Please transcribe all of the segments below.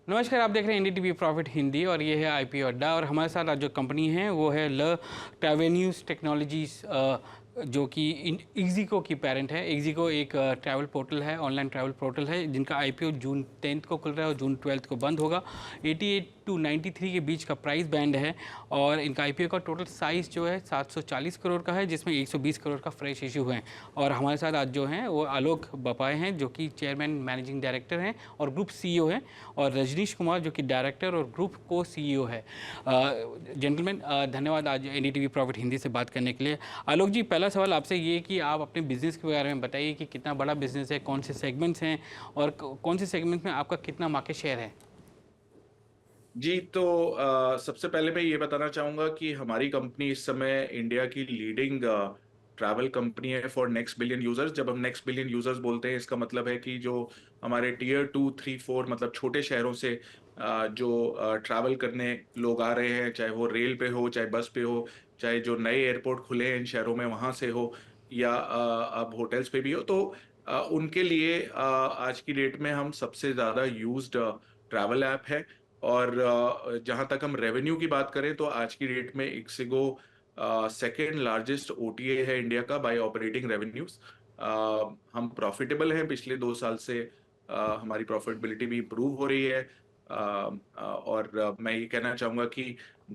नमस्कार, आप देख रहे हैं एनडीटीवी प्रॉफिट हिंदी और ये है आईपी अड्डा। और हमारे साथ आज जो कंपनी है वो है ल ट्रैवेन्यूज़ टेक्नोलॉजीज, जो कि इग्जिको की पेरेंट है। इग्जिको एक ट्रैवल पोर्टल है, ऑनलाइन ट्रैवल पोर्टल है, जिनका आईपीओ जून 10 को खुल रहा है और जून 12 को बंद होगा। 88 टू 93 के बीच का प्राइस बैंड है और इनका आईपीओ का टोटल साइज़ जो है 740 करोड़ का है, जिसमें 120 करोड़ का फ्रेश इशू है। और हमारे साथ आज जो हैं वो आलोक बपाए हैं, जो कि चेयरमैन मैनेजिंग डायरेक्टर हैं और ग्रुप सीईओ हैं, और रजनीश कुमार, जो कि डायरेक्टर और ग्रुप को सीईओ है। जेंटलमैन, धन्यवाद आज एनडीटीवी प्रॉफिट हिंदी से बात करने के लिए। आलोक जी, पहला सवाल आपसे ये कि आप अपने बिजनेस के बारे में बताइए कि कितना बड़ा बिजनेस है, कौन से सेगमेंट्स हैं और कौन से सेगमेंट में आपका कितना मार्केट शेयर है। जी तो सबसे पहले मैं ये बताना चाहूँगा कि हमारी कंपनी इस समय इंडिया की लीडिंग ट्रैवल कंपनी है फॉर नेक्स्ट बिलियन यूजर्स। जब हम नेक्स्ट बिलियन यूजर्स बोलते हैं, इसका मतलब है कि जो हमारे टीयर 2, 3, 4 मतलब छोटे शहरों से जो ट्रैवल करने लोग आ रहे हैं, चाहे वो रेल पे हो, चाहे बस पे हो, चाहे जो नए एयरपोर्ट खुले हैं इन शहरों में वहाँ से हो, या अब होटल्स पे भी हो, तो उनके लिए आज की डेट में हम सबसे ज़्यादा यूज्ड ट्रैवल ऐप है। और जहां तक हम रेवेन्यू की बात करें तो आज की डेट में इक्सिगो सेकेंड लार्जेस्ट ओटीए है इंडिया का बाय ऑपरेटिंग रेवेन्यूज। हम प्रॉफिटेबल हैं, पिछले 2 साल से हमारी प्रॉफिटेबिलिटी भी इम्प्रूव हो रही है। और मैं ये कहना चाहूंगा कि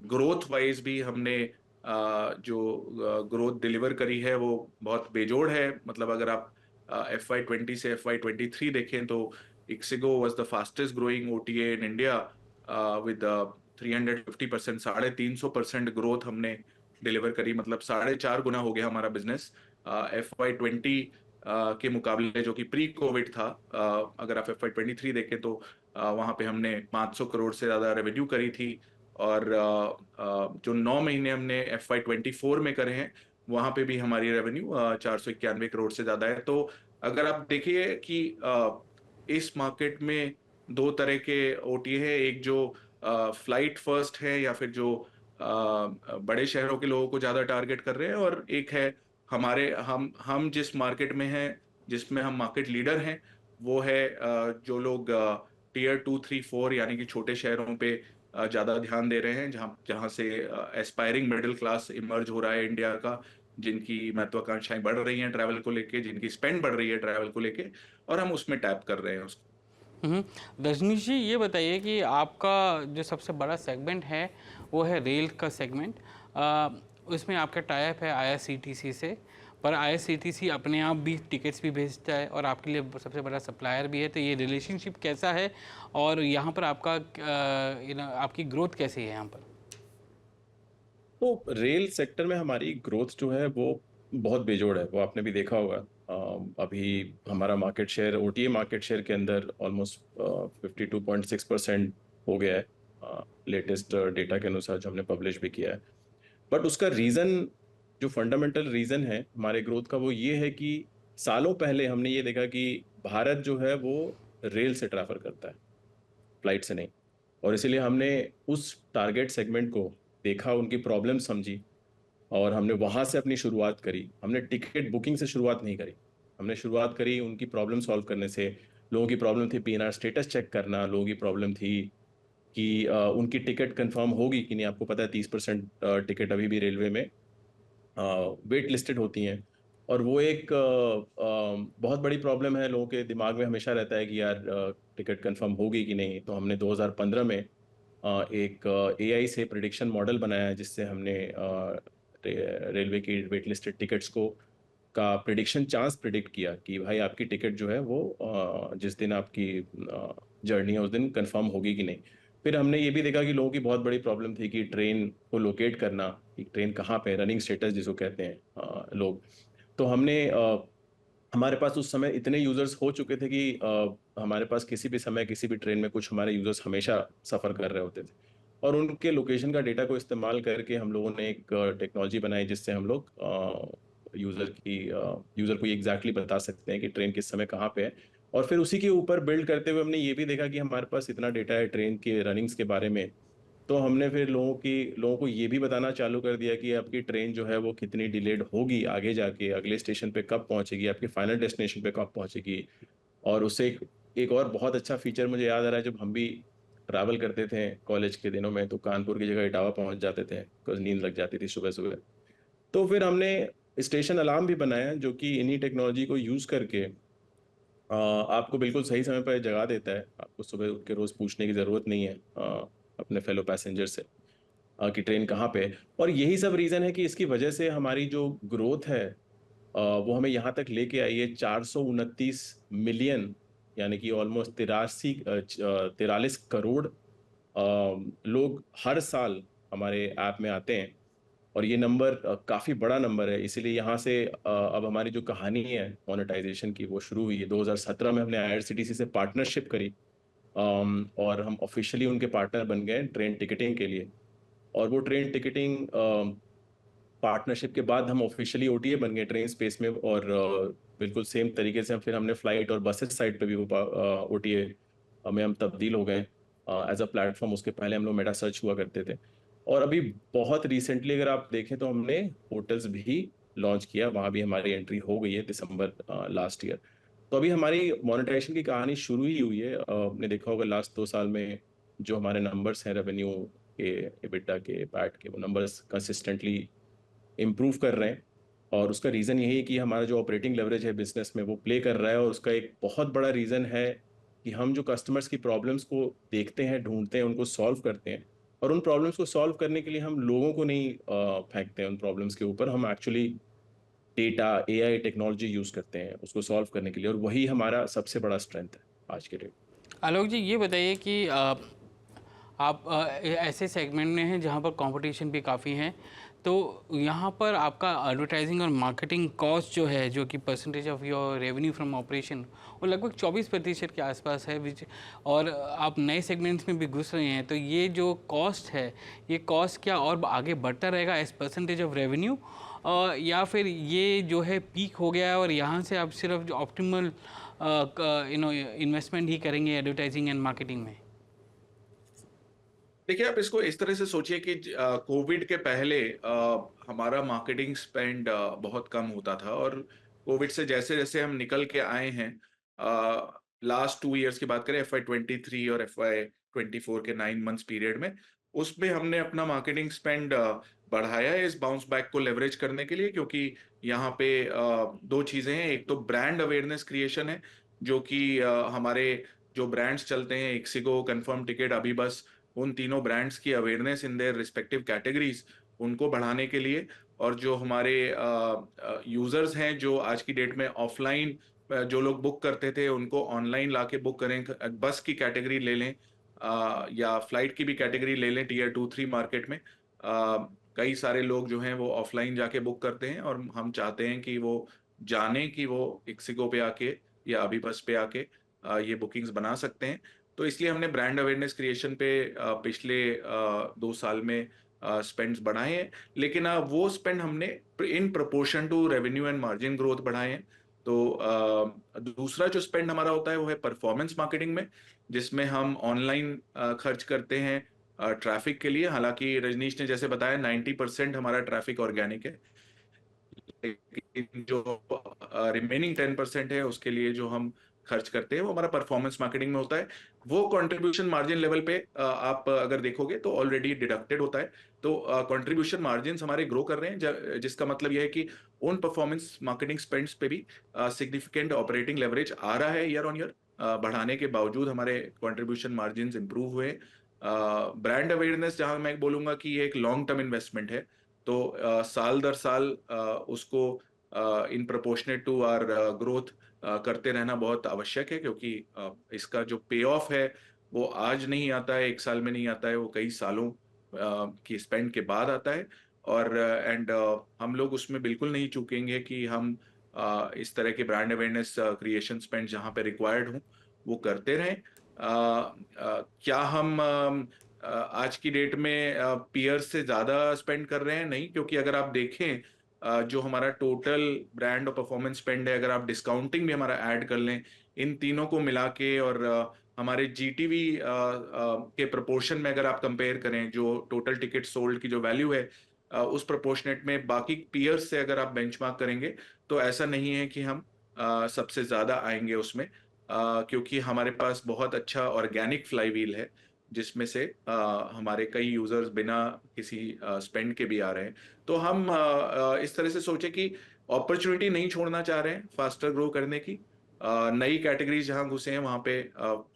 ग्रोथ वाइज भी हमने जो ग्रोथ डिलीवर करी है वो बहुत बेजोड़ है। मतलब अगर आप FY20 से FY23 देखें तो ixigo was the fastest growing OTA in India with 350%, 350% growth हमने डिलीवर करी। मतलब 4.5 गुना हो गया हमारा बिजनेस FY20 के मुकाबले, जो कि प्री कोविड था। अगर आप FY23 देखें तो वहां पे हमने 500 करोड़ से ज्यादा रेवेन्यू करी थी। और जो 9 महीने हमने FY24 में करे हैं, वहां पे भी हमारी रेवेन्यू 491 करोड़ से ज्यादा है। तो अगर आप देखिए कि इस मार्केट में दो तरह के ओटी है, एक जो फ्लाइट फर्स्ट है या फिर जो बड़े शहरों के लोगों को ज्यादा टारगेट कर रहे हैं, और एक है हमारे हम जिस मार्केट में हैं, जिसमें हम मार्केट लीडर हैं, वो है जो लोग टीयर 2, 3, 4 यानी कि छोटे शहरों पे ज्यादा ध्यान दे रहे हैं, जहाँ जहाँ से एस्पायरिंग मिडिल क्लास इमर्ज हो रहा है इंडिया का, जिनकी महत्वाकांक्षाएं बढ़ रही हैं ट्रैवल को लेके, जिनकी स्पेंड बढ़ रही है ट्रैवल को लेके, और हम उसमें टैप कर रहे हैं उसको। रजनीश जी, ये बताइए कि आपका जो सबसे बड़ा सेगमेंट है वो है रेल का सेगमेंट। उसमें आपका टाई अप है आईआरसीटीसी से, पर आईआरसीटीसी अपने आप भी टिकट्स भी भेजता है और आपके लिए सबसे बड़ा सप्लायर भी है। तो ये रिलेशनशिप कैसा है और यहाँ पर आपका आपकी ग्रोथ कैसी है यहाँ पर। तो रेल सेक्टर में हमारी ग्रोथ जो है वो बहुत बेजोड़ है, वो आपने भी देखा होगा। अभी हमारा market share OTA market share के अंदर ऑलमोस्ट 52.6% हो गया है, लेटेस्ट डेटा के अनुसार जो हमने पब्लिश भी किया है। बट उसका रीजन, जो फंडामेंटल रीजन है हमारे ग्रोथ का, वो ये है कि सालों पहले हमने ये देखा कि भारत जो है वो रेल से ट्रैवल करता है, फ्लाइट से नहीं। और इसीलिए हमने उस टारगेट सेगमेंट को देखा, उनकी प्रॉब्लम समझी, और हमने वहां से अपनी शुरुआत करी। हमने टिकट बुकिंग से शुरुआत नहीं करी, हमने शुरुआत करी उनकी प्रॉब्लम सॉल्व करने से। लोगों की प्रॉब्लम थी पीएनआर स्टेटस चेक करना, लोगों की प्रॉब्लम थी कि उनकी टिकट कंफर्म होगी कि नहीं। आपको पता है 30% टिकट अभी भी रेलवे में वेट लिस्टेड होती हैं। और वो एक बहुत बड़ी प्रॉब्लम है, लोगों के दिमाग में हमेशा रहता है कि यार टिकट कंफर्म होगी कि नहीं। तो हमने 2015 में एक एआई से प्रिडिक्शन मॉडल बनाया है, जिससे हमने रेलवे की वेट लिस्टेड टिकट्स को का प्रिडिक्शन चांस प्रिडिक्ट किया कि भाई आपकी टिकट जो है वो जिस दिन आपकी जर्नी है उस दिन कंफर्म होगी कि नहीं। फिर हमने ये भी देखा कि लोगों की बहुत बड़ी प्रॉब्लम थी कि ट्रेन को लोकेट करना, कि ट्रेन कहाँ पे, रनिंग स्टेटस जिसको कहते हैं लोग। तो हमने हमारे पास उस समय इतने यूजर्स हो चुके थे कि हमारे पास किसी भी समय किसी भी ट्रेन में कुछ हमारे यूजर्स हमेशा सफ़र कर रहे होते थे। और उनके लोकेशन का डेटा को इस्तेमाल करके हम लोगों ने एक टेक्नोलॉजी बनाई, जिससे हम लोग यूजर को ये एग्जैक्टली बता सकते हैं कि ट्रेन किस समय कहाँ पे है। और फिर उसी के ऊपर बिल्ड करते हुए हमने ये भी देखा कि हमारे पास इतना डेटा है ट्रेन के रनिंग्स के बारे में। तो हमने फिर लोगों को ये भी बताना चालू कर दिया कि आपकी ट्रेन जो है वो कितनी डिलेड होगी, आगे जाके अगले स्टेशन पे कब पहुंचेगी, आपके फाइनल डेस्टिनेशन पे कब पहुंचेगी। और उससे एक और बहुत अच्छा फीचर मुझे याद आ रहा है, जब हम भी ट्रैवल करते थे कॉलेज के दिनों में तो कानपुर की जगह इटावा पहुंच जाते थे बिकॉज नींद लग जाती थी सुबह सुबह। तो फिर हमने स्टेशन अलार्म भी बनाया जो कि इन्हीं टेक्नोलॉजी को यूज़ करके आपको बिल्कुल सही समय पर जगा देता है। आपको सुबह उठ के रोज़ पूछने की ज़रूरत नहीं है अपने फेलो पैसेंजर से कि ट्रेन कहाँ पे है। और यही सब रीज़न है कि इसकी वजह से हमारी जो ग्रोथ है वो हमें यहाँ तक लेके आई है 429 मिलियन, यानी कि ऑलमोस्ट 43 करोड़ लोग हर साल हमारे ऐप में आते हैं। और ये नंबर काफ़ी बड़ा नंबर है, इसीलिए यहाँ से अब हमारी जो कहानी है मोनेटाइजेशन की वो शुरू हुई है। 2017 में हमने आईआरसीटीसी से पार्टनरशिप करी और हम ऑफिशियली उनके पार्टनर बन गए ट्रेन टिकटिंग के लिए। और वो ट्रेन टिकटिंग पार्टनरशिप के बाद हम ऑफिशियली ओटीए बन गए ट्रेन स्पेस में। और बिल्कुल सेम तरीके से फिर हमने फ्लाइट और बसेस साइड पे भी वो ओटीए में हम तब्दील हो गए एज अ प्लेटफॉर्म। उसके पहले हम लोग मेटा सर्च हुआ करते थे। और अभी बहुत रिसेंटली अगर आप देखें तो हमने होटल्स भी लॉन्च किया, वहाँ भी हमारी एंट्री हो गई है दिसंबर लास्ट ईयर। तो अभी हमारी मोनेटाइजेशन की कहानी शुरू ही हुई है। आपने देखा होगा लास्ट 2 साल में जो हमारे नंबर्स हैं रेवेन्यू के, एबिटा के, पैट के, वो नंबर्स कंसिस्टेंटली इम्प्रूव कर रहे हैं। और उसका रीज़न यही है कि हमारा जो ऑपरेटिंग लेवरेज है बिजनेस में वो प्ले कर रहा है। और उसका एक बहुत बड़ा रीज़न है कि हम जो कस्टमर्स की प्रॉब्लम्स को देखते हैं, ढूंढते हैं, उनको सॉल्व करते हैं। और उन प्रॉब्लम्स को सॉल्व करने के लिए हम लोगों को नहीं फेंकते हैं उन प्रॉब्लम्स के ऊपर। हम actually data, AI technology use करते हैं उसको सॉल्व करने के लिए। और वही हमारा सबसे बड़ा स्ट्रेंथ है आज के डेट। आलोक जी, ये बताइए कि आप ऐसे सेगमेंट में हैं जहाँ पर कंपटीशन भी काफ़ी है, तो यहाँ पर आपका एडवर्टाइजिंग और मार्केटिंग कॉस्ट जो है, जो कि percentage of your revenue from operation, वो लगभग 24% के आसपास है। विच और आप नए सेगमेंट्स में भी घुस रहे हैं, तो ये जो कॉस्ट है, ये कॉस्ट क्या और आगे बढ़ता रहेगा एज परसेंटेज ऑफ रेवेन्यू, या फिर ये जो है पीक हो गया है और यहाँ से आप सिर्फ जो ऑप्टिमल इन्वेस्टमेंट ही करेंगे एडवर्टाइजिंग एंड मार्केटिंग में? देखिए, आप इसको इस तरह से सोचिए कि कोविड के पहले हमारा मार्केटिंग स्पेंड बहुत कम होता था। और कोविड से जैसे जैसे हम निकल के आए हैं, लास्ट 2 इयर्स की बात करें, FY23 और FY24 के 9 मंथ्स पीरियड में, उसमें हमने अपना मार्केटिंग स्पेंड बढ़ाया है इस बाउंस बैक को लेवरेज करने के लिए। क्योंकि यहाँ पे दो चीजें हैं। एक तो ब्रांड अवेयरनेस क्रिएशन है, जो कि हमारे जो ब्रांड्स चलते हैं, इक्सिगो, कंफर्म टिकट, अभी बस, उन तीनों ब्रांड्स की awareness in their respective categories, उनको बढ़ाने के लिए। और जो हमारे यूजर्स हैं जो आज की डेट में ऑफलाइन जो लोग बुक करते थे, उनको ऑनलाइन लाके बुक करें। बस की कैटेगरी ले लें या फ्लाइट की भी कैटेगरी ले लें, Tier 2-3 मार्केट में कई सारे लोग जो हैं वो ऑफलाइन जाके बुक करते हैं। और हम चाहते हैं कि वो जाने कि वो इक्सिगो पे आके या अभी बस पे आके ये बुकिंग्स बना सकते हैं। तो इसलिए हमने ब्रांड अवेयरनेस क्रिएशन पे पिछले 2 साल में स्पेंड्स बढ़ाए हैं। लेकिन वो स्पेंड हमने in proportion to revenue and margin growth बढ़ाए हैं। तो दूसरा जो स्पेंड हमारा होता है वो है परफॉर्मेंस मार्केटिंग में, जिसमें हम ऑनलाइन खर्च करते हैं ट्रैफिक के लिए। हालांकि रजनीश ने जैसे बताया 90% हमारा ट्रैफिक ऑर्गेनिक है, लेकिन जो रिमेनिंग 10% है उसके लिए जो हम खर्च करते हैं वो हमारा परफॉर्मेंस मार्केटिंग में होता है। वो कंट्रीब्यूशन मार्जिन लेवल पे आप अगर देखोगे तो ऑलरेडी डिडक्टेड होता है। तो कंट्रीब्यूशन मार्जिन्स हमारे ग्रो कर रहे हैं, जिसका मतलब यह है कि उन परफॉर्मेंस मार्केटिंग स्पेंड्स पे भी सिग्निफिकेंट ऑपरेटिंग लेवरेज आ रहा है ईयर ऑन ईयर। बढ़ाने के बावजूद हमारे कंट्रीब्यूशन मार्जिन्स इंप्रूव हुए। ब्रांड अवेयरनेस, जहां मैं बोलूंगा कि ये एक लॉन्ग टर्म इन्वेस्टमेंट है, तो साल दर साल उसको in proportionate to our growth करते रहना बहुत आवश्यक है। क्योंकि इसका जो पे ऑफ है वो आज नहीं आता है, 1 साल में नहीं आता है, वो कई सालों की स्पेंड के बाद आता है। और हम लोग उसमें बिल्कुल नहीं चूकेंगे कि हम इस तरह के ब्रांड अवेयरनेस क्रिएशन स्पेंड जहाँ पे रिक्वायर्ड हूँ वो करते रहें। क्या हम आज की डेट में पीयर्स से ज़्यादा स्पेंड कर रहे हैं? नहीं, क्योंकि अगर आप देखें जो हमारा टोटल ब्रांड और परफॉर्मेंस स्पेंड है, अगर आप डिस्काउंटिंग भी हमारा ऐड कर लें, इन तीनों को मिला के, और हमारे जीटीवी के प्रोपोर्शन में अगर आप कंपेयर करें, जो टोटल टिकट सोल्ड की जो वैल्यू है, उस प्रोपोर्शनेट में बाकी पीयर्स से अगर आप बेंचमार्क करेंगे, तो ऐसा नहीं है कि हम सबसे ज़्यादा आएंगे उसमें। क्योंकि हमारे पास बहुत अच्छा ऑर्गेनिक फ्लाईव्हील है, जिसमें से हमारे कई यूजर्स बिना किसी स्पेंड के भी आ रहे हैं। तो हम इस तरह से सोचे कि अपॉर्चुनिटी नहीं छोड़ना चाह रहे हैं फास्टर ग्रो करने की। नई कैटेगरीज जहां घुसे हैं वहां पे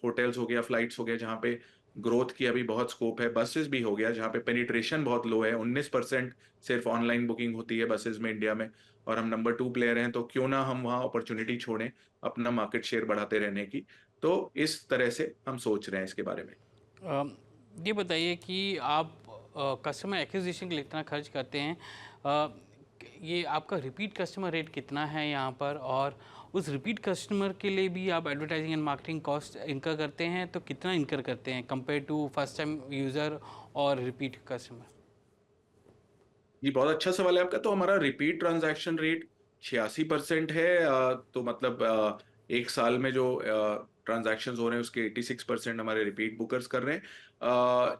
होटल्स हो गया, फ्लाइट्स हो गया, जहां पे ग्रोथ की अभी बहुत स्कोप है। बसेस भी हो गया जहां पे पेनिट्रेशन बहुत लो है, 19% सिर्फ ऑनलाइन बुकिंग होती है बसेस में इंडिया में, और हम नंबर 2 प्लेयर हैं, तो क्यों ना हम वहाँ अपॉर्चुनिटी छोड़ें अपना मार्केट शेयर बढ़ाते रहने की। तो इस तरह से हम सोच रहे हैं इसके बारे में। अम, ये बताइए कि आप कस्टमर एक्विजिशन के लिए इतना खर्च करते हैं, ये आपका रिपीट कस्टमर रेट कितना है यहाँ पर, और उस रिपीट कस्टमर के लिए भी आप advertising and marketing cost incur करते हैं, तो कितना इनकर करते हैं compare to first time user और रिपीट कस्टमर? जी, बहुत अच्छा सवाल है आपका। तो हमारा रिपीट ट्रांजैक्शन रेट 86% है। तो मतलब एक साल में जो ट्रांजैक्शन हो रहे हैं उसके 86% हमारे रिपीट बुकर्स कर रहे हैं।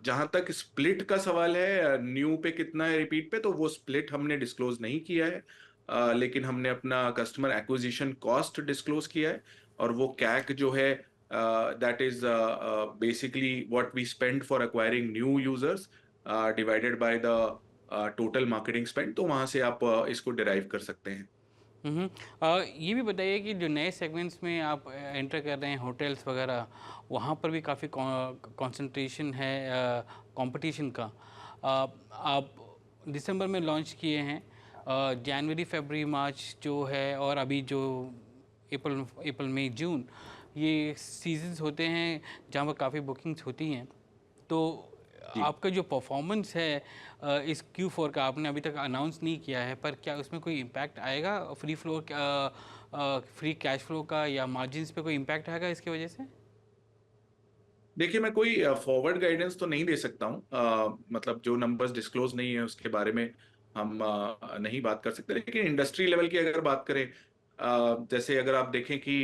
जहां तक स्प्लिट का सवाल है, न्यू पे कितना है, रिपीट पे, तो वो स्प्लिट हमने डिस्क्लोज नहीं किया है। लेकिन हमने अपना कस्टमर एक्विजिशन कॉस्ट डिस्क्लोज किया है, और वो कैक जो है that is basically what we spend for acquiring new users divided by the total marketing spend. तो वहां से आप इसको डिराइव कर सकते हैं। ये भी बताइए कि जो नए सेगमेंट्स में आप एंटर कर रहे हैं, होटल्स वगैरह, वहाँ पर भी काफ़ी कंसंट्रेशन है कंपटीशन का। आप दिसंबर में लॉन्च किए हैं, जनवरी फरवरी मार्च जो है, और अभी जो अप्रैल मई जून, ये सीजन्स होते हैं जहाँ पर काफ़ी बुकिंग्स होती हैं। तो जी, आपका जो परफॉर्मेंस है इस Q4 का आपने अभी तक अनाउंस नहीं किया है, पर क्या उसमें कोई इम्पैक्ट आएगा फ्री कैश फ्लो का, या मार्जिन्स पे कोई इम्पैक्ट आएगा इसकी वजह से? देखिए मैं कोई फॉरवर्ड गाइडेंस तो नहीं दे सकता हूँ। मतलब जो नंबर्स डिस्क्लोज नहीं है उसके बारे में हम नहीं बात कर सकते। लेकिन इंडस्ट्री लेवल की अगर बात करें, जैसे अगर आप देखें कि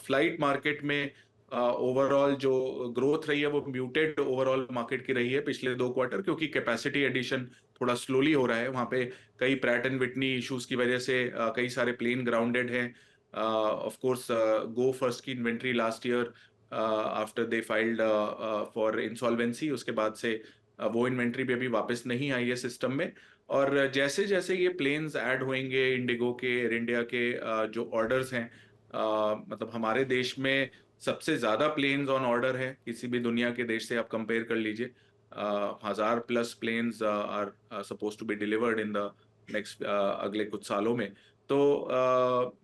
फ्लाइट मार्केट में ओवरऑल जो ग्रोथ रही है वो म्यूटेड ओवरऑल मार्केट की रही है पिछले 2 क्वार्टर, क्योंकि कैपेसिटी एडिशन थोड़ा स्लोली हो रहा है वहाँ पे। कई प्रैट एंड विटनी इश्यूज की वजह से कई सारे प्लेन ग्राउंडेड हैं। ऑफ कोर्स गो फर्स्ट की inventory last year after they filed for insolvency, उसके बाद से वो इन्वेंट्री भी अभी वापस नहीं आई है सिस्टम में। और जैसे जैसे ये प्लेन्स ऐड होंगे इंडिगो के, एयर इंडिया के जो ऑर्डर्स हैं, मतलब हमारे देश में सबसे ज्यादा प्लेन्स ऑन ऑर्डर है किसी भी दुनिया के देश से आप कंपेयर कर लीजिए। 1000+ planes are suppose to be delivered in the next अगले कुछ सालों में। तो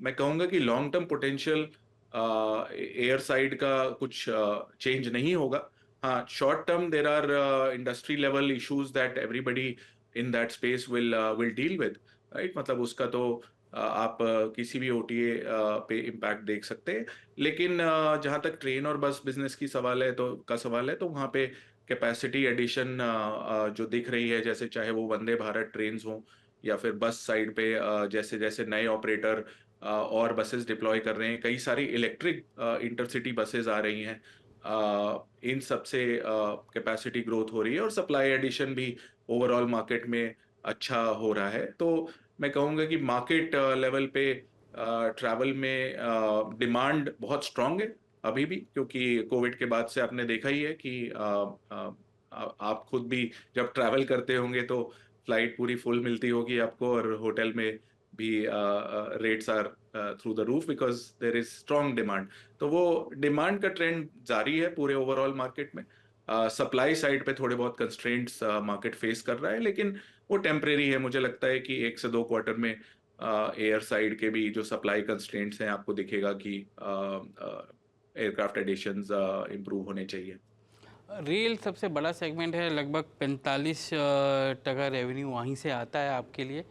मैं कहूँगा कि long term potential air side का कुछ चेंज नहीं होगा। हाँ, short term there are industry level issues that everybody in that space will deal with, right. मतलब उसका तो आप किसी भी ओटीए पे इम्पैक्ट देख सकते हैं। लेकिन जहाँ तक ट्रेन और बस बिजनेस की सवाल है तो वहाँ पे कैपेसिटी एडिशन जो दिख रही है, जैसे चाहे वो वंदे भारत ट्रेन हो या फिर बस साइड पे जैसे जैसे नए ऑपरेटर और बसेस डिप्लॉय कर रहे हैं, कई सारी इलेक्ट्रिक इंटरसिटी बसेस आ रही हैं। इन सब से कैपेसिटी ग्रोथ हो रही है और सप्लाई एडिशन भी ओवरऑल मार्केट में अच्छा हो रहा है। तो मैं कहूँगा कि मार्केट लेवल पे ट्रैवल में डिमांड बहुत स्ट्रांग है अभी भी, क्योंकि कोविड के बाद से आपने देखा ही है कि आप खुद भी जब ट्रैवल करते होंगे तो फ्लाइट पूरी फुल मिलती होगी आपको, और होटल में भी rates are through the roof because there is strong demand. तो वो डिमांड का ट्रेंड जारी है पूरे ओवरऑल मार्केट में। सप्लाई साइड पे थोड़े बहुत कंस्ट्रेंट्स मार्केट फेस कर रहा है, लेकिन वो टेम्परेरी है। मुझे लगता है कि 1 से 2 क्वार्टर में एयर साइड के भी जो सप्लाई कंस्ट्रेंट्स हैं आपको दिखेगा कि एयरक्राफ्ट एडिशंस इम्प्रूव होने चाहिए। रेल सबसे बड़ा सेगमेंट है, लगभग 45% रेवेन्यू वहीं से आता है आपके लिए।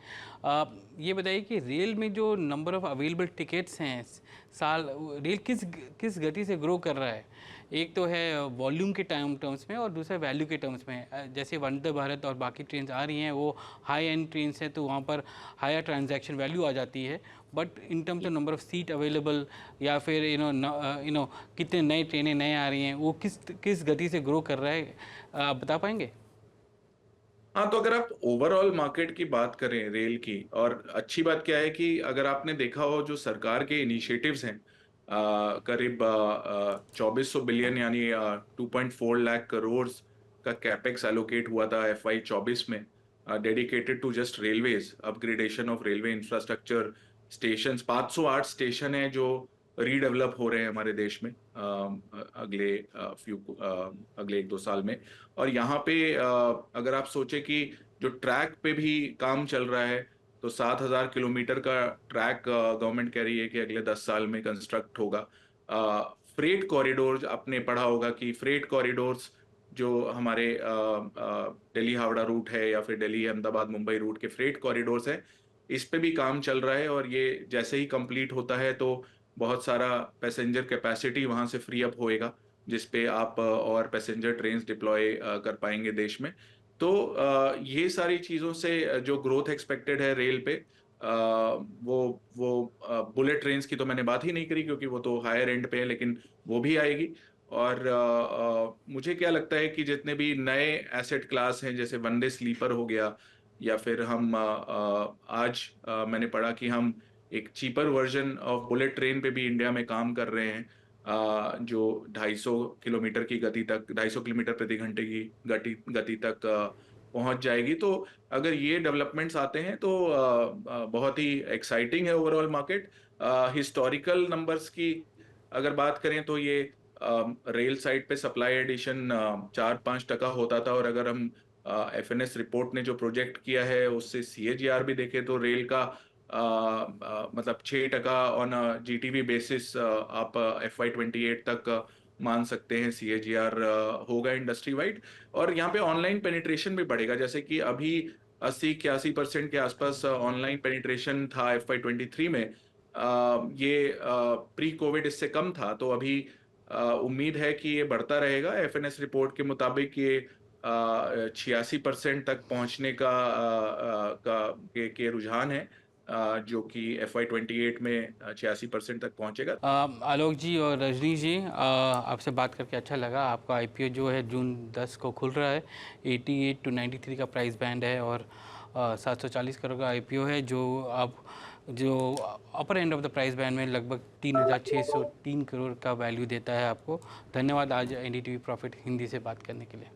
ये बताइए कि रेल में जो नंबर ऑफ़ अवेलेबल टिकट्स हैं साल, रेल किस किस गति से ग्रो कर रहा है? एक तो है वॉल्यूम के टर्म्स में, और दूसरा वैल्यू के टर्म्स में। जैसे वंदे भारत और बाकी ट्रेन आ रही हैं, वो हाई एंड ट्रेन हैं, तो वहाँ पर हायर ट्रांजैक्शन वैल्यू आ जाती है। But in terms of number of seat available, या फिर कितने नए ट्रेनें नए आ रही हैं, वो किस किस गति से ग्रो कर रहा है, आप बता पाएंगे? हाँ, तो अगर आप ओवरऑल मार्केट की बात करें रेल की, और अच्छी बात क्या है कि अगर आपने देखा हो जो सरकार के इनिशिएटिव्स हैं, करीब 2400 बिलियन यानी 2.4 लाख करोड़ का कैपेक्स एलोकेट हुआ था FY 24 में, dedicated to just railways, upgradation of railway infrastructure, station. 508 station है जो रीडेवलप हो रहे हैं हमारे देश में अगले अगले 1-2 साल में। और यहाँ पे अगर आप सोचे कि जो ट्रैक पे भी काम चल रहा है, तो 7,000 किलोमीटर का ट्रैक गवर्नमेंट कह रही है कि अगले 10 साल में कंस्ट्रक्ट होगा। फ्रेट कॉरिडोर्स, आपने पढ़ा होगा कि फ्रेट कॉरिडोर्स जो हमारे दिल्ली हावड़ा रूट है या फिर दिल्ली अहमदाबाद मुंबई रूट के फ्रेट कॉरिडोर्स है, इस पे भी काम चल रहा है। और ये जैसे ही कंप्लीट होता है तो बहुत सारा पैसेंजर कैपेसिटी वहां से फ्री अप होएगा, जिसपे आप और पैसेंजर ट्रेन्स डिप्लॉय कर पाएंगे देश में। तो ये सारी चीज़ों से जो ग्रोथ एक्सपेक्टेड है रेल पे, वो बुलेट ट्रेन्स की तो मैंने बात ही नहीं करी क्योंकि वो तो हायर एंड पे है, लेकिन वो भी आएगी। और मुझे क्या लगता है कि जितने भी नए एसेट क्लास हैं, जैसे वनडे स्लीपर हो गया, या फिर हम आज मैंने पढ़ा कि हम एक cheaper version of bullet train पे भी इंडिया में काम कर रहे हैं, जो 250 किलोमीटर की गति तक, 250 किलोमीटर प्रति घंटे की गति तक पहुंच जाएगी। तो अगर ये डेवलपमेंट्स आते हैं तो बहुत ही एक्साइटिंग है ओवरऑल मार्केट। हिस्टोरिकल नंबर्स की अगर बात करें तो ये रेल साइड पे सप्लाई एडिशन 4-5% होता था, और अगर हम FNS रिपोर्ट ने जो प्रोजेक्ट किया है उससे CAGR भी देखें तो रेल का मतलब 6% ऑन GTV बेसिस आप FY 28 तक मान सकते हैं CAGR होगा इंडस्ट्री वाइड। और यहाँ पे ऑनलाइन पेनिट्रेशन भी बढ़ेगा, जैसे कि अभी 80-81% के आसपास ऑनलाइन पेनिट्रेशन था FY 23 में। ये प्री कोविड इससे कम था, तो अभी उम्मीद है कि ये बढ़ता रहेगा। FNS रिपोर्ट के मुताबिक ये 86% तक पहुंचने के रुझान है, जो कि FY 28 में 86% तक पहुंचेगा। आलोक जी और रजनी जी, आपसे बात करके अच्छा लगा। आपका IPO जो है जून 10 को खुल रहा है। 88 to 93 का प्राइस बैंड है और 740 करोड़ का IPO है, जो upper end of the price band में लगभग 3,603 करोड़ का वैल्यू देता है आपको। धन्यवाद आज NDTV प्रॉफिट हिंदी से बात करने के लिए।